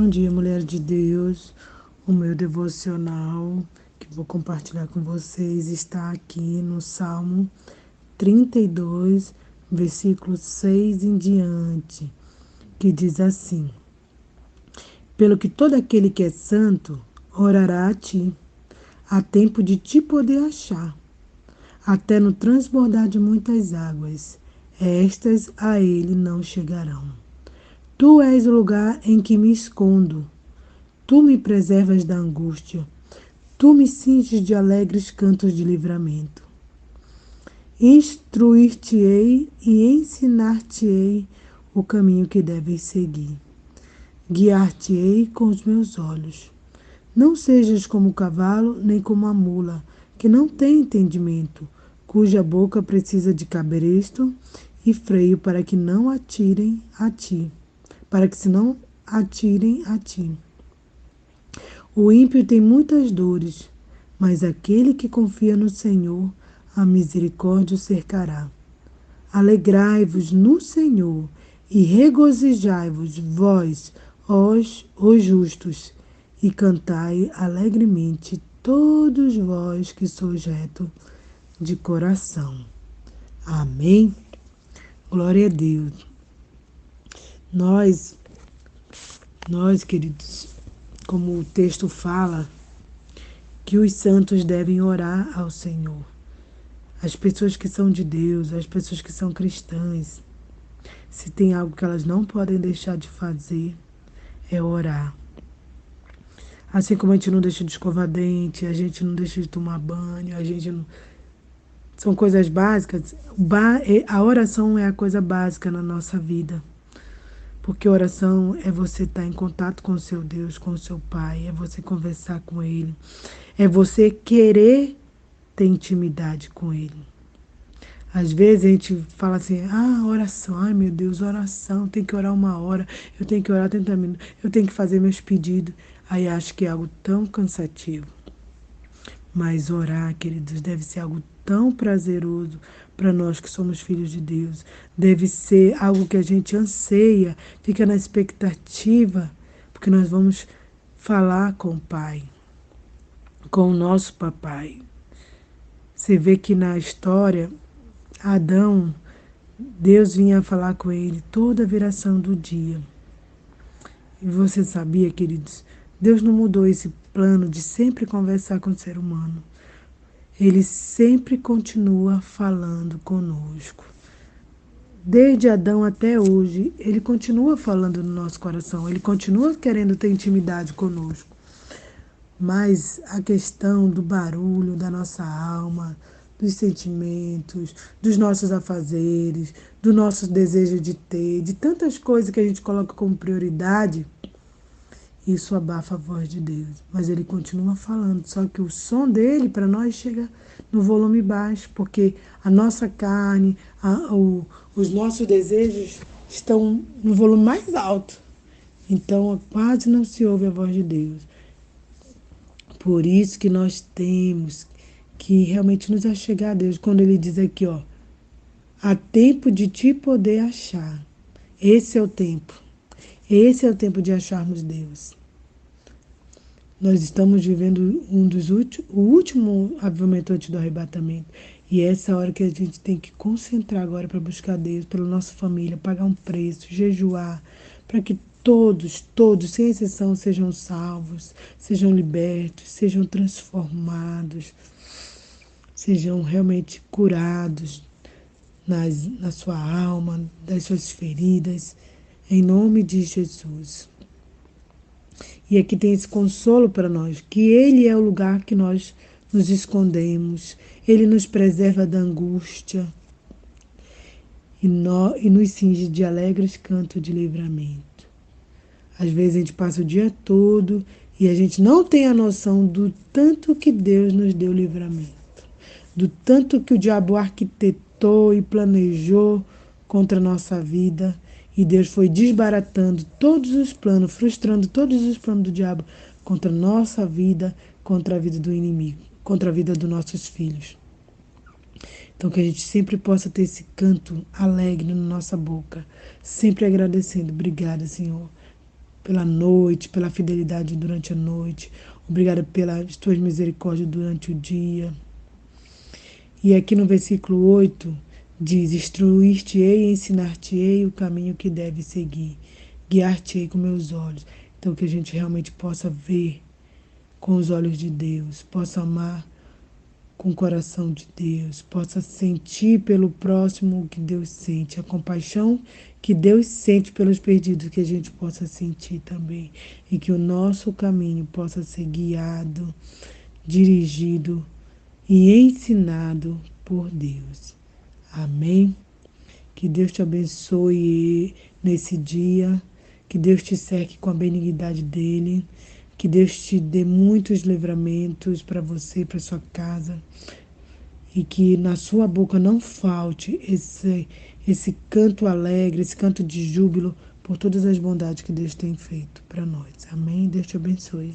Bom dia, mulher de Deus. O meu devocional que vou compartilhar com vocês está aqui no Salmo 32, versículo 6 em diante, que diz assim: Pelo que todo aquele que é santo orará a ti, há tempo de te poder achar, até no transbordar de muitas águas, estas a ele não chegarão. Tu és o lugar em que me escondo. Tu me preservas da angústia. Tu me cinges de alegres cantos de livramento. Instruir-te-ei e ensinar-te-ei o caminho que deves seguir. Guiar-te-ei com os meus olhos. Não sejas como o cavalo, nem como a mula, que não tem entendimento, cuja boca precisa de cabresto e freio para que não atirem a ti. O ímpio tem muitas dores, mas aquele que confia no Senhor, a misericórdia o cercará. Alegrai-vos no Senhor e regozijai-vos, vós, os justos, e cantai alegremente, todos vós que sois retos de coração. Amém? Glória a Deus. Nós, queridos, como o texto fala, que os santos devem orar ao Senhor. As pessoas que são de Deus, as pessoas que são cristãs, se tem algo que elas não podem deixar de fazer, é orar. Assim como a gente não deixa de escovar dente, a gente não deixa de tomar banho, a gente não... São coisas básicas. A oração é a coisa básica na nossa vida. Porque oração é você estar em contato com o seu Deus, com o seu Pai, é você conversar com Ele, é você querer ter intimidade com Ele. Às vezes a gente fala assim, oração, ai meu Deus, oração, tem que orar 1 hora, eu tenho que orar 30 minutos, eu tenho que fazer meus pedidos. Aí acho que é algo tão cansativo. Mas orar, queridos, deve ser algo tão prazeroso para nós que somos filhos de Deus. Deve ser algo que a gente anseia, fica na expectativa, porque nós vamos falar com o Pai, com o nosso papai. Você vê que na história, Adão, Deus vinha falar com ele toda a viração do dia. E você sabia, queridos, Deus não mudou esse plano de sempre conversar com o ser humano. Ele sempre continua falando conosco. Desde Adão até hoje, ele continua falando no nosso coração, ele continua querendo ter intimidade conosco. Mas a questão do barulho da nossa alma, dos sentimentos, dos nossos afazeres, do nosso desejo de ter, de tantas coisas que a gente coloca como prioridade, isso abafa a voz de Deus. Mas ele continua falando, só que o som dele para nós chega no volume baixo, porque a nossa carne, os nossos desejos estão no volume mais alto. Então quase não se ouve a voz de Deus. Por isso que nós temos que realmente nos achegar a Deus. Quando ele diz aqui, há tempo de te poder achar. Esse é o tempo. Esse é o tempo de acharmos Deus. Nós estamos vivendo o último avivamento antes do arrebatamento. E essa é a hora que a gente tem que concentrar agora para buscar Deus, pela nossa família, pagar um preço, jejuar, para que todos, sem exceção, sejam salvos, sejam libertos, sejam transformados, sejam realmente curados na sua alma, das suas feridas, em nome de Jesus. E aqui tem esse consolo para nós, que Ele é o lugar que nós nos escondemos, Ele nos preserva da angústia e nos cinge de alegres cantos de livramento. Às vezes a gente passa o dia todo e a gente não tem a noção do tanto que Deus nos deu livramento, do tanto que o diabo arquitetou e planejou contra a nossa vida. E Deus foi desbaratando todos os planos, frustrando todos os planos do diabo contra a nossa vida, contra a vida do inimigo, contra a vida dos nossos filhos. Então que a gente sempre possa ter esse canto alegre na nossa boca, sempre agradecendo. Obrigada, Senhor, pela noite, pela fidelidade durante a noite. Obrigada pelas tuas misericórdias durante o dia. E aqui no versículo 8 diz: instruir-te-ei e ensinar-te-ei o caminho que deve seguir. Guiar-te-ei com meus olhos. Então que a gente realmente possa ver com os olhos de Deus, possa amar com o coração de Deus, possa sentir pelo próximo o que Deus sente, a compaixão que Deus sente pelos perdidos, que a gente possa sentir também, e que o nosso caminho possa ser guiado, dirigido e ensinado por Deus. Amém? Que Deus te abençoe nesse dia, que Deus te cerque com a benignidade dele, que Deus te dê muitos livramentos para você, para sua casa, e que na sua boca não falte esse canto alegre, esse canto de júbilo por todas as bondades que Deus tem feito para nós. Amém? Deus te abençoe.